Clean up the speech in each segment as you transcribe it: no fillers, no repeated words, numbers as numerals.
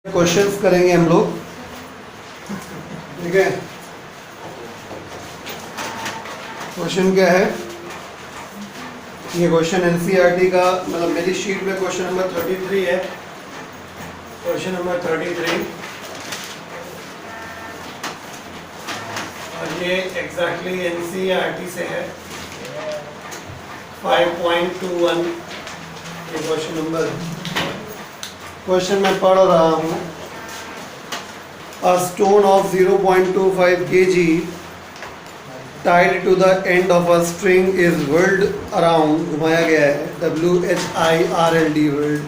Questions करेंगे हम लोग। ठीक है, क्वेश्चन क्या है? ये क्वेश्चन एनसीईआरटी का, मतलब मेरी शीट में क्वेश्चन नंबर 33 है। क्वेश्चन नंबर 33 और ये एग्जैक्टली एनसीईआरटी से है। 5.21 ये क्वेश्चन नंबर। क्वेश्चन मैं पढ़ रहा हूँ। A stone of 0.25 kg tied to the end of a string is whirled around, घुमाया गया है, WHIRLD whirled,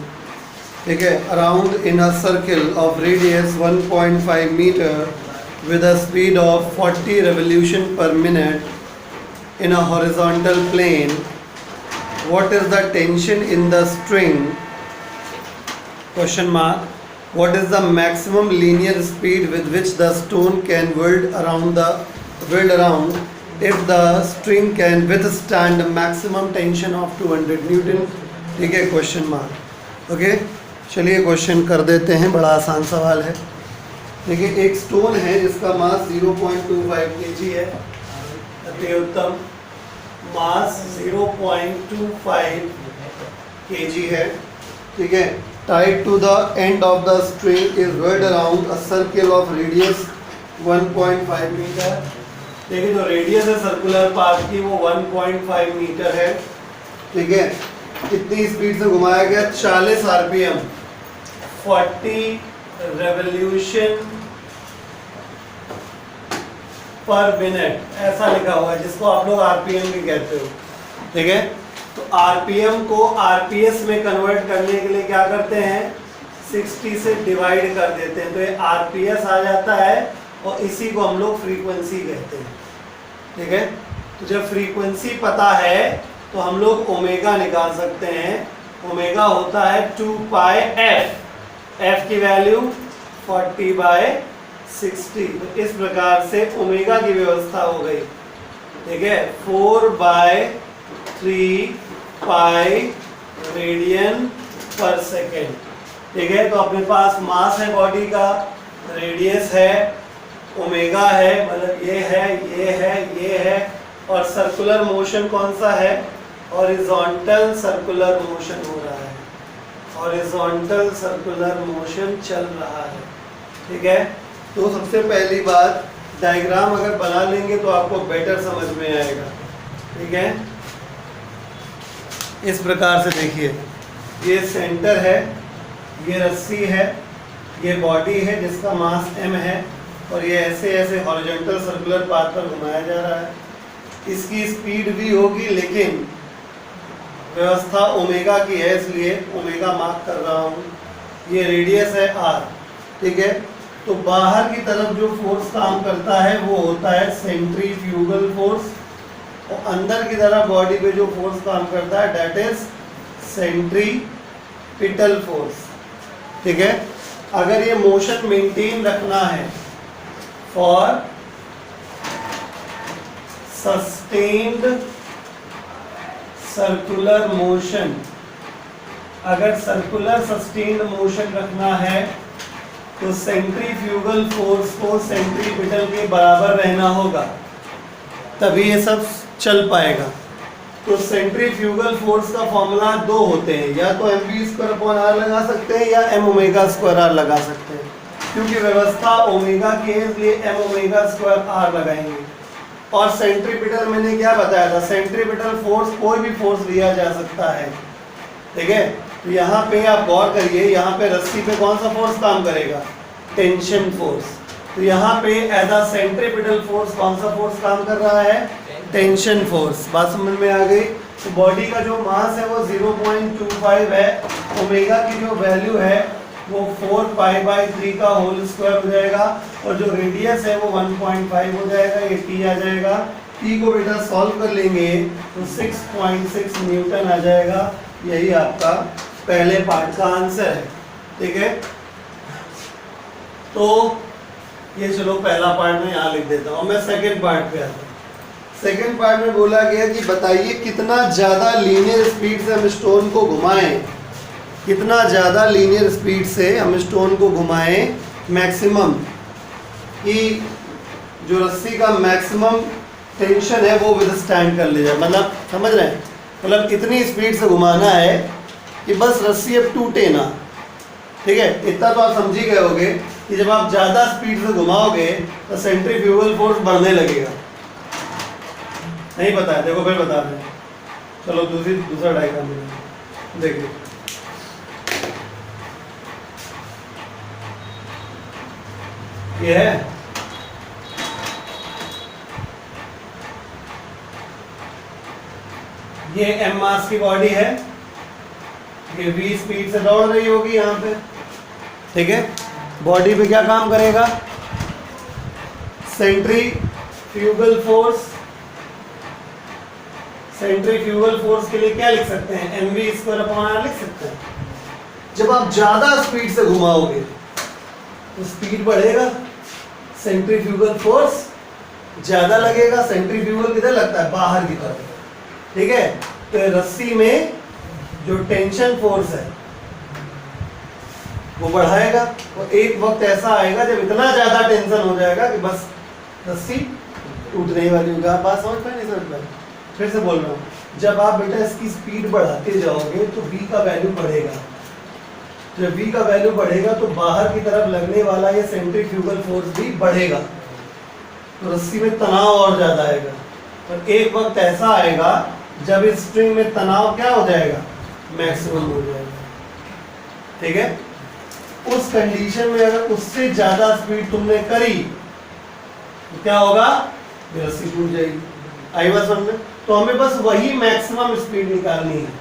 ठीक है, around in a circle of radius 1.5 meter with a speed of 40 revolution per minute in a horizontal plane. What is the tension in the string? Question mark. What is the maximum linear speed with which the stone can whirl around if the string can withstand maximum tension of 200 Newton? ठीक है, question mark. Okay, चलिए question कर देते हैं। बड़ा आसान सवाल है। देखिए, एक स्टोन है जिसका मास 0.25 kg है। अति उत्तम, मास 0.25 kg है। ठीक है, tied to the end of the string is whirled around a circle of radius 1.5 metre. देखिए, जो रेडियस है सर्कुलर पाथ की वो 1.5 मीटर है। ठीक है, कितनी स्पीड से घुमाया गया? 40 आरपीएम, 40 रेवोल्यूशन पर मिनट, ऐसा लिखा हुआ है, जिसको आप लोग आरपीएम भी कहते हो। ठीक है, तो आरपीएम को आरपीएस में कन्वर्ट करने के लिए क्या करते हैं? 60 से डिवाइड कर देते हैं, तो ये आरपीएस आ जाता है और इसी को हम लोग फ्रीक्वेंसी कहते हैं। ठीक है, तो जब फ्रीक्वेंसी पता है तो हम लोग ओमेगा निकाल सकते हैं। ओमेगा होता है 2 पाई एफ, एफ की वैल्यू 40/60। तो इस प्रकार से ओमेगा की व्यवस्था हो गई। ठीक है, 4/3 पाई रेडियन पर सेकेंड। ठीक है, तो अपने पास मास है बॉडी का, रेडियस है, ओमेगा है, मतलब ये है, ये है, ये है, और सर्कुलर मोशन कौन सा है? हॉरिजॉन्टल सर्कुलर मोशन हो रहा है, हॉरिजॉन्टल सर्कुलर मोशन चल रहा है। ठीक है, तो सबसे पहली बात, डायग्राम अगर बना लेंगे तो आपको बेटर समझ में आएगा। ठीक है, इस प्रकार से देखिए, ये सेंटर है, ये रस्सी है, ये बॉडी है जिसका मास m है, और ये ऐसे ऐसे हॉरिजॉन्टल सर्कुलर पाथ पर घुमाया जा रहा है। इसकी स्पीड भी होगी, लेकिन व्यवस्था ओमेगा की है, इसलिए ओमेगा मार्क कर रहा हूँ। ये रेडियस है r। ठीक है, तो बाहर की तरफ जो फोर्स काम करता है वो होता है सेंट्रीफ्यूगल फोर्स, और अंदर की तरफ बॉडी पे जो फोर्स काम करता है दैट इज सेंट्रीपिटल फोर्स। ठीक है, अगर ये मोशन मेंटेन रखना है फॉर सस्टेन्ड सर्कुलर मोशन, अगर सर्कुलर सस्टेन्ड मोशन रखना है तो सेंट्रीफ्यूगल फोर्स को सेंट्रीपिटल के बराबर रहना होगा, तभी ये सब चल पाएगा। तो सेंट्रीफ्यूगल फोर्स का फॉर्मूला दो होते हैं, या तो mv²/r लगा सकते हैं या m⍵²r लगा सकते हैं। क्योंकि व्यवस्था ओमेगा की है इसलिए m⍵²r लगाएंगे। और सेंट्रीपिटल मैंने क्या बताया था? सेंट्रीपिटल फोर्स कोई भी फोर्स लिया जा सकता है। ठीक है, तो यहाँ पे आप गौर करिए, यहाँ पे रस्सी पे कौन सा फोर्स काम करेगा? Tension force. तो यहाँ पे एज अ सेंट्रीपिटल फोर्स कौन सा फोर्स काम कर रहा है? Tension force. बात समझ में आ गई? तो बॉडी का जो मास है वो 0.25 है, ओमेगा की जो वैल्यू है वो 4π/3 का होल स्क्वायर हो जाएगा, और जो रेडियस है वो 1.5 हो जाएगा, ये टी आ जाएगा। टी को बेटा सॉल्व कर लेंगे तो 6.6 न्यूटन आ जाएगा। यही आपका पहले पार्ट का आंसर है। ठीक है, तो ये चलो पहला पार्ट में यहाँ लिख देता हूँ। मैं सेकेंड पार्ट पे आता हूँ। सेकेंड पार्ट में बोला गया कि बताइए कितना ज़्यादा लीनियर स्पीड से हम स्टोन को घुमाएं कितना ज़्यादा लीनियर स्पीड से हम स्टोन को घुमाएं, मैक्सिमम कि जो रस्सी का मैक्सिमम टेंशन है वो विदस्टैंड कर ले जाए। मतलब समझ रहे हैं, मतलब इतनी स्पीड से घुमाना है कि बस रस्सी अब टूटे ना। ठीक है, इतना तो आप समझ ही गए होगे कि जब आप ज़्यादा स्पीड से घुमाओगे तो सेंट्रीफ्यूगल फोर्स बढ़ने लगेगा। नहीं पता है, देखो फिर बता दें। चलो दूसरा डायग्राम देखिए। ये है, ये एम मास की बॉडी है, ये v स्पीड से दौड़ रही होगी यहाँ पे। ठीक है, बॉडी पे क्या काम करेगा? Centrifugal force. सेंट्रीफ्यूगल फोर्स के लिए क्या लिख सकते हैं? mv²/r लिख सकते हैं। जब आप ज्यादा स्पीड से घुमाओगे तो स्पीड बढ़ेगा, सेंट्रीफ्यूगल फोर्स ज्यादा लगेगा। सेंट्रीफ्यूगल किधर लगता है? बाहर की तरफ। ठीक है, तो रस्सी में जो टेंशन फोर्स है वो बढ़ाएगा, और एक वक्त ऐसा आएगा जब इतना ज्यादा टेंशन हो जाएगा कि बस रस्सी टूटने वाली होगी। आप बात समझ पाए? नहीं समझ पाए? फिर से बोल रहा हूँ, जब आप बेटा इसकी स्पीड बढ़ाते जाओगे तो v का वैल्यू बढ़ेगा। जब v का वैल्यू बढ़ेगा तो बाहर की तरफ लगने वाला ये सेंट्रीफ्यूगल फोर्स भी बढ़ेगा, तो रस्सी में तनाव और ज्यादा आएगा। और एक वक्त ऐसा आएगा जब इस स्ट्रिंग में तनाव क्या हो जाएगा? मैक्सिमम हो जाएगा। ठीक है, उस कंडीशन में अगर उससे ज्यादा स्पीड तुमने करी तो क्या होगा? रस्सी टूट जाएगी। आई बात समझ में? तो हमें बस वही मैक्सिमम स्पीड निकालनी है।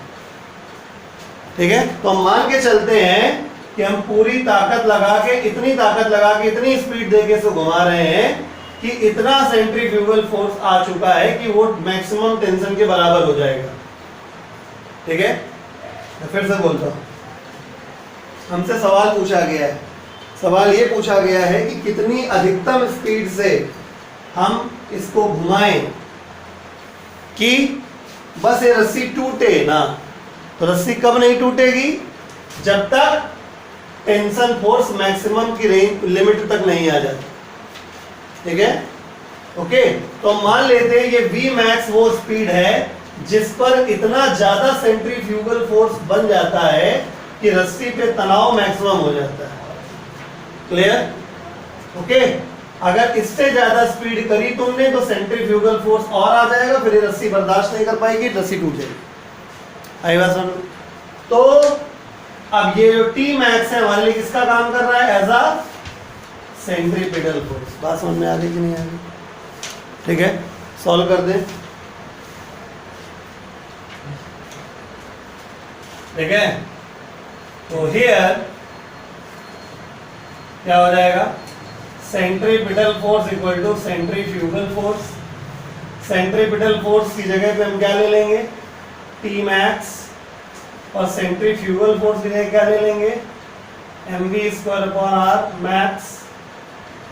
ठीक है, तो हम मान के चलते हैं कि हम पूरी ताकत लगा के, इतनी ताकत लगा के, इतनी स्पीड देके इसको घुमा रहे हैं कि इतना सेंट्रीफ्यूगल फोर्स आ चुका है कि वो मैक्सिमम टेंशन के बराबर हो जाएगा। ठीक है, मैं फिर से बोलता हूं, हमसे सवाल पूछा गया है। सवाल ये पूछा गया है कि कितनी अधिकतम स्पीड से हम इसको घुमाएं कि बस ये रस्सी टूटे ना। तो रस्सी कब नहीं टूटेगी? जब तक टेंशन फोर्स मैक्सिमम की रेंज लिमिट तक नहीं आ जाती। ठीक है, ओके। तो मान लेते हैं ये v मैक्स वो स्पीड है जिस पर इतना ज्यादा सेंट्रीफ्यूगल फोर्स बन जाता है कि रस्सी पे तनाव मैक्सिमम हो जाता है। क्लियर? ओके। अगर इससे ज्यादा स्पीड करी तुमने तो सेंट्रीफ्यूगल फोर्स और आ जाएगा, फिर ये रस्सी बर्दाश्त नहीं कर पाएगी, रस्सी टूट जाएगी। आई बात समझ? तो अब ये जो T मैक्स है हमारे लिए किसका काम कर रहा है? As a centripetal force. बात समझ में आ गई कि नहीं आ गई? ठीक है, सॉल्व कर दें। ठीक है, तो हियर क्या हो जाएगा? Centripetal force equal to centrifugal force. Centripetal force की जगह पे हम क्या ले लेंगे? T max. और सेंट्रीफ्यूगल फोर्स की जगह क्या ले लेंगे? mv²/r max.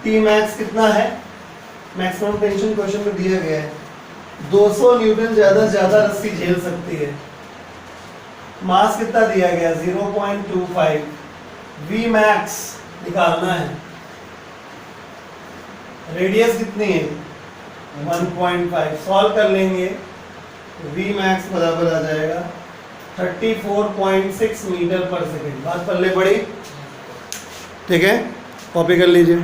T मैक्स कितना है? मैक्सिमम टेंशन क्वेश्चन में दिया गया है 200 न्यूटन ज्यादा से ज्यादा रस्सी झेल सकती है। मास कितना दिया गया? 0.25। v मैक्स निकालना है। रेडियस कितनी है? 1.5। सॉल्व कर लेंगे तो v मैक्स बराबर आ जाएगा 34.6 मीटर पर सेकेंड। बात पल्ले पड़ी? ठीक है, कॉपी कर लीजिए।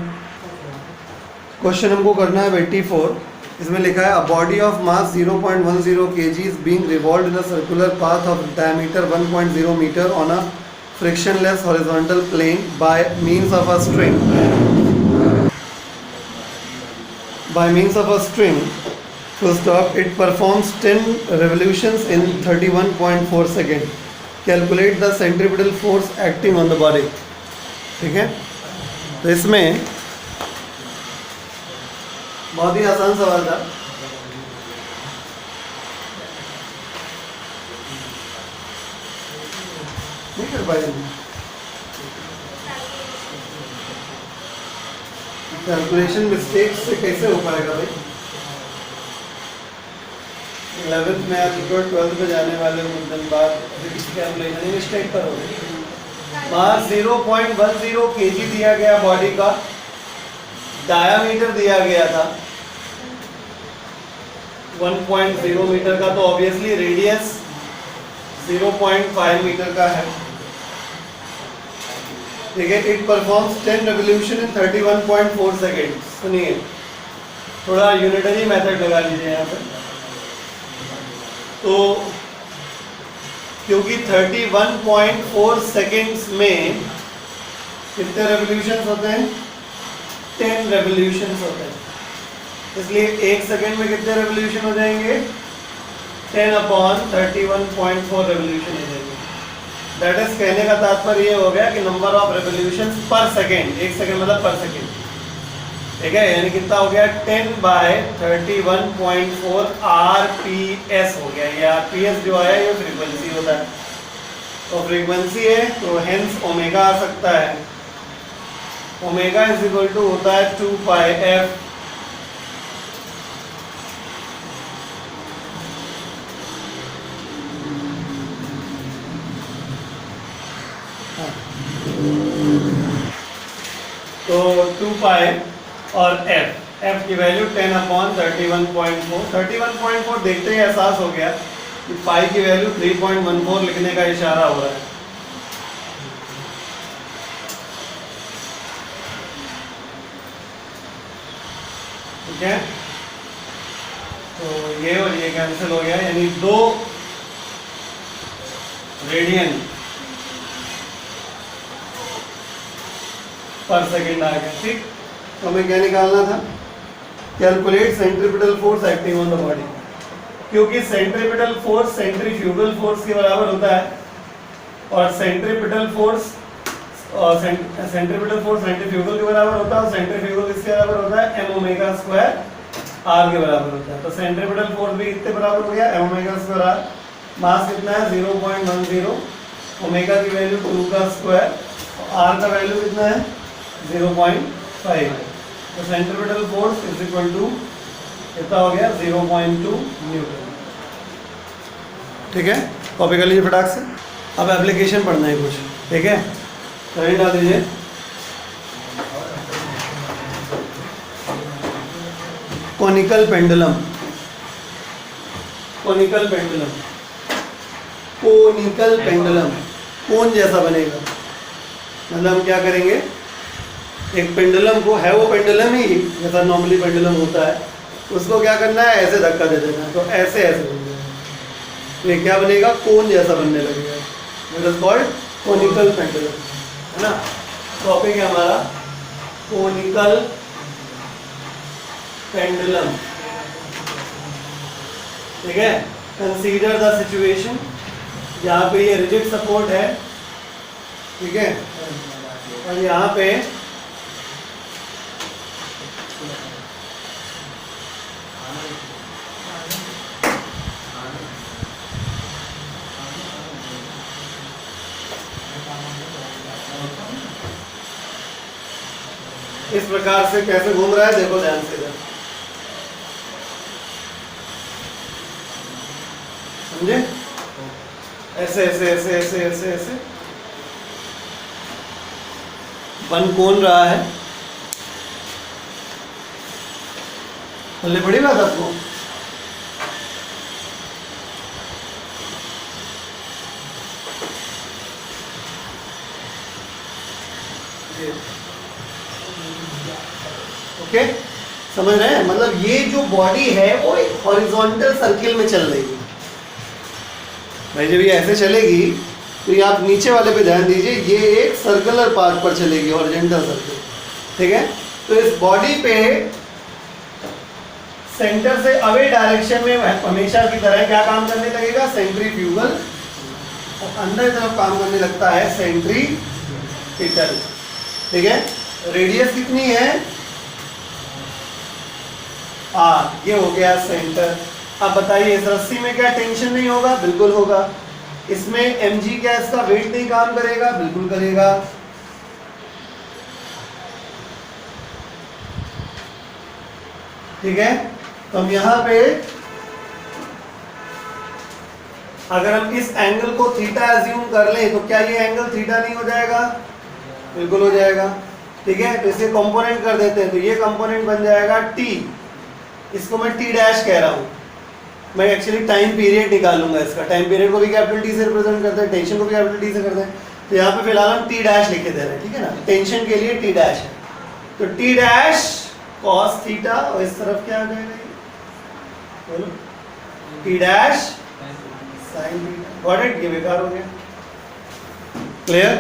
क्वेश्चन हमको करना है 84। इसमें लिखा है a body of mass 0.10 kg is being revolved in a circular path of diameter 1.0 metre on a frictionless horizontal plane by means of a string. By means of a string, full stop, it performs 10 revolutions in 31.4 seconds. Calculate the centripetal force acting on the body. ठीक है, तो इसमें बहुत ही आसान सवाल था। नहीं कर पाएंगे, कैलकुलेशन मिस्टेक से कैसे हो पाएगा भाई? 11th में आप 12th में जाने वाले दिन बाद कैलकुलेशन मिस्टेक करोगे। मास 0.10 kg दिया गया बॉडी का, डायामीटर दिया गया था 1.0 मीटर का, तो ऑब्वियसली रेडियस 0.5 मीटर का है। ठीक है, it performs 10 revolution in 31.4 second. सुनिए, थोड़ा यूनिटरी मेथड लगा लीजिए यहाँ पे। तो क्योंकि 31.4 सेकेंड्स में कितने रेवोल्यूशंस होते हैं? 10 रेवोल्यूशंस होते हैं, इसलिए 1 सेकेंड में कितने रेवोल्यूशन हो जाएंगे? 10/31.4 रेवोल्यूशन हो जाएंगे। दैट इज, कहने का तात्पर्य ये हो गया कि नंबर ऑफ रेवोल्यूशंस पर सेकेंड, 1 सेकेंड मतलब पर सेकेंड। ठीक है, यानी कितना हो गया? 10/31.4 RPS हो गया। ये RPS जो है ये फ्रीक्वेंसी होता है, तो फ्रीक्वेंसी है तो हेंस ओमेगा आ सकता है। ओमेगा इज इक्वल टू होता है 2πf तो 2π और f की वैल्यू 10/31.4। 31.4 देखते ही एहसास हो गया कि पाई की वैल्यू 3.14 लिखने का इशारा हो रहा है। ठीक है, तो ये और ये कैंसिल हो गया, यानी 2 रेडियन पर सेकेंड आ गया। ठीक, तो हमें क्या निकालना था? Calculate centripetal force acting on the body. क्योंकि सेंट्रीपिटल फोर्स सेंट्रीफ्यूगल फोर्स के बराबर होता है, और सेंट्रीपिटल फोर्स सेंट्रीफ्यूगल के बराबर होता है, और सेंट्रीफ्यूगल किसके बराबर होता है? m ओमेगा स्क्वायर r के बराबर होता है। तो सेंट्रीपिटल फोर्स भी कितने बराबर हो गया? m omega square r। मास कितना है? 0.10, ओमेगा की वैल्यू 2 का स्क्वायर, r का वैल्यू कितना है? 0.5। तो centripetal force is equal to कितना हो गया? 0.2 न्यूटन। ठीक है, कॉपी कर लीजिए फटाक से। अब एप्लीकेशन पढ़ना है कुछ। ठीक है, करंट डाल दीजिए। Conical pendulum, conical pendulum, conical pendulum cone जैसा बनेगा। मतलब हम क्या करेंगे, एक पेंडुलम को, है वो पेंडुलम ही जैसा नॉर्मली पेंडुलम होता है, उसको क्या करना है? ऐसे धक्का दे देना है, तो ऐसे ऐसे बन जाएगा। तो ये क्या बनेगा? कोन जैसा बनने लगेगा। It is called conical pendulum, है ना। टॉपिक है हमारा कोनिकल पेंडुलम। ठीक है, कंसीडर द सिचुएशन जहाँ पे ये रिजिड सपोर्ट है। ठीक है, और यहाँ पे इस प्रकार से कैसे घूम रहा है, देखो ध्यान से इधर, समझे? ऐसे ऐसे ऐसे ऐसे ऐसे ऐसे बन कौन रहा है। पहले बड़ी बात आपको, ओके, समझ रहे हैं? मतलब ये जो बॉडी है वो एक हॉरिजॉन्टल सर्किल में चल रही है भाई। जब ये ऐसे चलेगी तो ये आप नीचे वाले पे ध्यान दीजिए, ये एक सर्कुलर पाथ पर चलेगी, हॉरिजॉन्टल सर्किल। ठीक है, तो इस बॉडी पे सेंटर से अवे डायरेक्शन में हमेशा की तरह क्या काम करने लगेगा? सेंट्रीफ्यूगल, और अंदर तरफ काम करने लगता है सेंट्रीपिटल। ठीक है, रेडियस कितनी है? r। ये हो गया सेंटर। अब बताइए, इस रस्सी में क्या टेंशन नहीं होगा? बिल्कुल होगा। इसमें mg क्या इसका वेट नहीं काम करेगा? बिल्कुल करेगा। ठीक है, तो हम यहाँ पे अगर हम इस एंगल को थीटा एज्यूम कर लें तो क्या ये एंगल थीटा नहीं हो जाएगा? बिल्कुल हो जाएगा। ठीक है, तो इसे कंपोनेंट कर देते हैं, तो ये कंपोनेंट बन जाएगा टी, इसको मैं टी डैश कह रहा हूँ। मैं एक्चुअली टाइम पीरियड निकालूंगा इसका, टाइम पीरियड को भी कैपिटल टी से रिप्रेजेंट करते हैं, टेंशन को भी कैपिटल टी से करते हैं, तो यहाँ पे फिलहाल हम टी डैश लिख के दे रहे हैं। ठीक है ना, टेंशन के लिए टी डैश है, तो टी डैश कॉस थीटा, और इस तरफ क्या आ जाएगा बोलो, T dash sine theta. Got it? ये बेकार हो गया। क्लियर?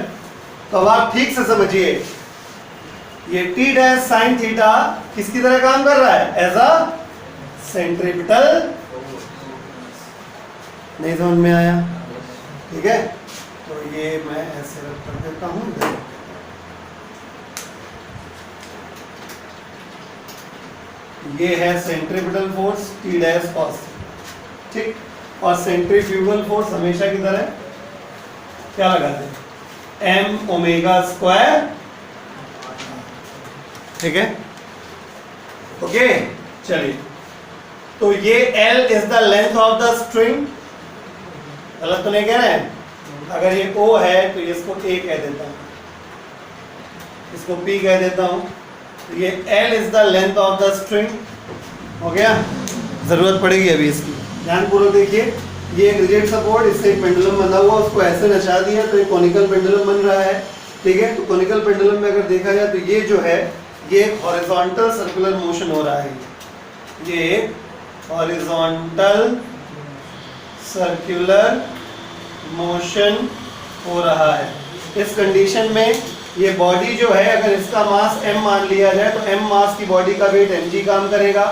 तो अब आप ठीक से समझिए, ये टी डैश साइन थीटा किसकी तरह काम कर रहा है? As a centripetal. नहीं समझ में आया? ठीक है, तो ये मैं ऐसे रख कर देता हूं। ये है centripetal force T dash cos, ठीक, और सेंट्रीफ्यूगल फोर्स हमेशा की तरह क्या लगाते हैं? M omega square. ठीक है, ओके, चलिए। तो ये L is the length of the string, गलत तो नहीं कह रहे हैं? अगर ये O है तो इसको A कह देता हूं, इसको P कह देता हूं, तो ये L is the length of the string. हो गया? जरूरत पड़ेगी अभी इसकी, ध्यानपूर्वक देखिए। ये एक रिजिड सपोर्ट, इससे एक पेंडुलम बंधा हुआ, उसको ऐसे नचा दिया तो एक कोनिकल पेंडुलम बन रहा है। ठीक है, तो कोनिकल पेंडुलम में अगर देखा जाए तो ये जो है ये एक हॉरिजॉन्टल सर्कुलर मोशन हो रहा है, ये एक हॉरिजॉन्टल सर्कुलर मोशन हो रहा है। इस कंडीशन में ये बॉडी जो है, अगर इसका मास m मान लिया जाए तो m मास की बॉडी का वेट mg काम करेगा,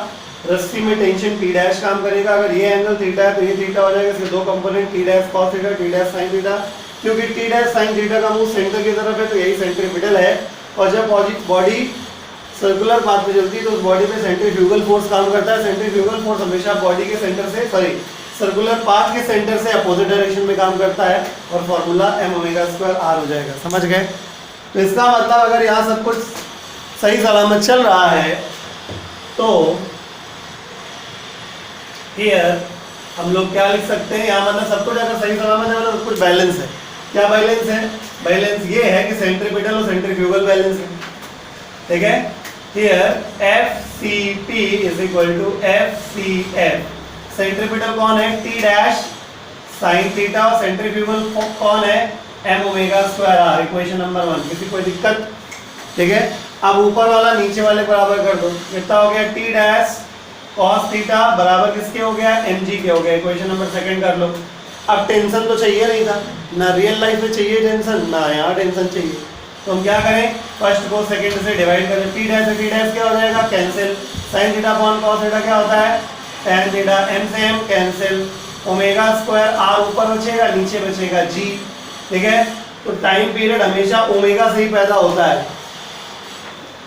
रस्सी में टेंशन t डैश काम करेगा। अगर ये एंगल थीटा है तो ये थीटा हो जाएगा, इसके दो component t dash cos theta, t dash sin theta. क्योंकि t डैश sin थीटा का मुंह सेंटर की तरफ है तो यही सेंट्रीपिटल है, और जब बॉडी सर्कुलर पाथ पे चलती है तो उस बॉडी पे सेंट्रीफ्यूगल फोर्स काम करता है। सेंट्रीफ्यूगल फोर्स हमेशा बॉडी के सेंटर से, सॉरी, सर्कुलर पाथ के सेंटर से अपोजिट डायरेक्शन में काम करता है, और formula m omega square r हो जाएगा। समझ गए? तो इसका मतलब अगर यहाँ सब कुछ सही सलामत चल रहा है तो हियर हम लोग क्या लिख सकते हैं? यहाँ मतलब सब कुछ अगर सही सलामत है मतलब सब कुछ बैलेंस है। क्या बैलेंस है? बैलेंस ये है कि सेंट्रीपिटल और सेंट्रीफ्यूगल बैलेंस है। ठीक है, here FCP is equal to FCF। Centripetal कौन है? टी डैश साइन थीटा, और सेंट्रीफ्यूगल कौन है? m omega square r। Equation number 1। किसी कोई दिक्कत? ठीक है, अब ऊपर वाला नीचे वाले बराबर कर दो, कितना हो गया? टी डैश cos थीटा बराबर किसके हो गया? mg के हो गया। इक्वेशन नंबर 2 कर लो। अब टेंशन तो चाहिए नहीं था ना, रियल लाइफ में चाहिए टेंशन ना, यहाँ टेंशन चाहिए, तो हम क्या करें? फर्स्ट को सेकंड से डिवाइड करें। टी डैश से टी डैश क्या हो जाएगा? Cancel. Sine theta upon cos theta क्या होता है? tan theta. m से m cancel, omega square r ऊपर बचेगा, नीचे बचेगा g। ठीक है, तो टाइम पीरियड हमेशा ओमेगा से ही पैदा होता है।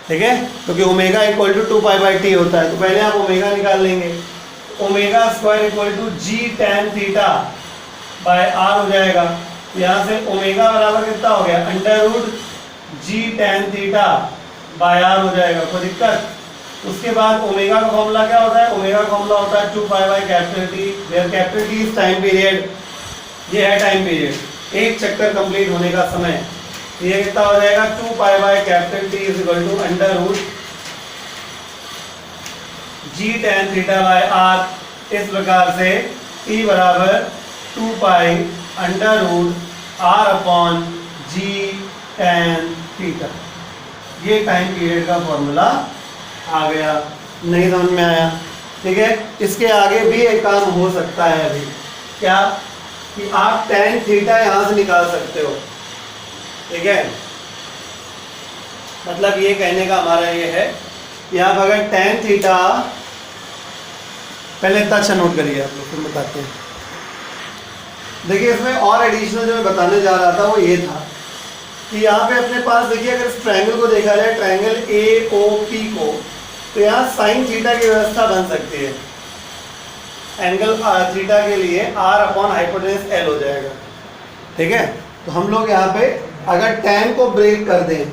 ठीक है, क्योंकि ओमेगा इक्वल टू 2π/t होता है, तो पहले आप ओमेगा निकाल लेंगे। Omega square equal to g tan theta by r हो जाएगा। यहाँ से ओमेगा बराबर कितना हो गया? Under g tan theta by r हो जाएगा। कोई दिक्कत? उसके बाद ओमेगा का फॉर्मूला क्या होता है? ओमेगा का फॉर्मूला होता है 2π/T, where capital T is time period. ये है टाइम पीरियड, एक चक्कर कंप्लीट होने का समय। ये कितना हो जाएगा? 2π/T is equal to under root g tan theta by r। इस प्रकार से T बराबर 2π under root r upon g tan theta. ये टाइम पीरियड का फॉर्मूला आ गया। नहीं समझ में आया? ठीक है, इसके आगे भी एक काम हो सकता है अभी। क्या? कि आप tan थीटा यहां से निकाल सकते हो। ठीक है, मतलब ये कहने का हमारा ये है कि आप अगर tan थीटा, पहले इतना अच्छा नोट करिए आप लोग, फिर बताते हैं। देखिए, इसमें और एडिशनल जो मैं बताने जा रहा था वो ये था कि यहाँ पे अपने पास देखिए, अगर इस ट्रायंगल को देखा जाए, ट्रायंगल AOP को, तो यहाँ साइन थीटा की व्यवस्था बन सकती है। एंगल थीटा के लिए r अपॉन हाइपोटेनस L हो जाएगा। ठीक है, तो हम लोग यहाँ पे अगर tan को ब्रेक कर दें,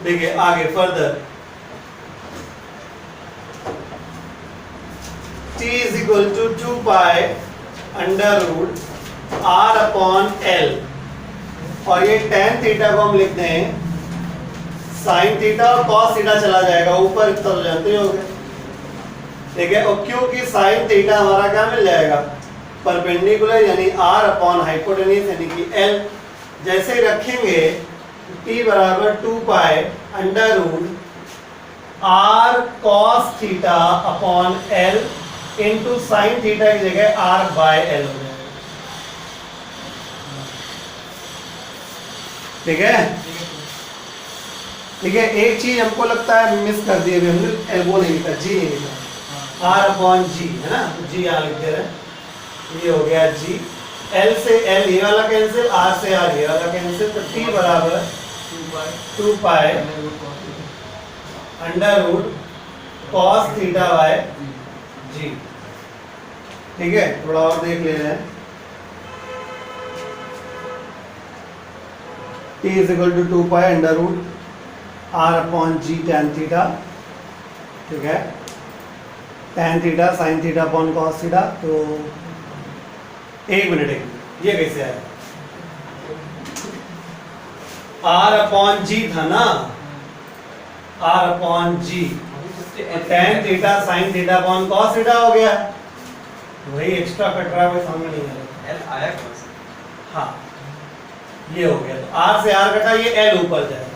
देखिए आगे further, t is equal to 2π under root R upon L, और ये tan थीटा को हम लिखते हैं sin थीटा, और cos थीटा चला जाएगा ऊपर, इतना तो जानते ही होंगे, ठीक है। और क्योंकि sin थीटा हमारा क्या मिल जाएगा, परपेंडिकुलर, यानी R अपॉन हाइपोटेन्यूज यानी कि L। जैसे ही रखेंगे t बराबर 2 pi under root R cos theta upon L into sine theta की जगह R बाय L हो जाएगा, ठीक है। ठीक है, एक चीज हमको लगता है मिस कर दी अभी हमने, एल्बो नहीं लिखा, जी नहीं लिखा, R अपॉन जी है ना, जी यहाँ लिख दे रहे हैं, ये हो गया जी। L से L ये वाला कैंसिल, R से R ये वाला कैंसिल, तो t बराबर 2 pi under root cos theta by g, ठीक है। थोड़ा और देख ले रहे हैं, t is equal to 2 pi under root R upon g tan theta, ठीक है। tan theta sin theta upon cos theta, तो एक मिनट ये कैसे आया, R अपॉन जी था ना, R upon g, tan theta sin theta upon cos theta हो गया, वही एक्स्ट्रा कट रहा है, वो समझ नहीं आ रहा। L आया कौन सा? हाँ ये हो गया, तो R से R कटा, ये L ऊपर जाएगा।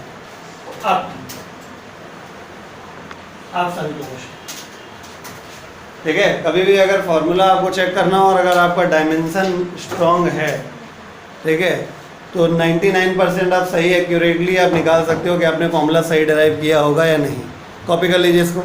अब संतोष, ठीक है। कभी भी अगर फॉर्मूला आपको चेक करना हो और अगर आपका डायमेंशन स्ट्रॉन्ग है, ठीक है, तो 99% आप सही एक्यूरेटली आप निकाल सकते हो कि आपने फॉर्मूला सही डिराइव किया होगा या नहीं। कॉपी कर लीजिए इसको।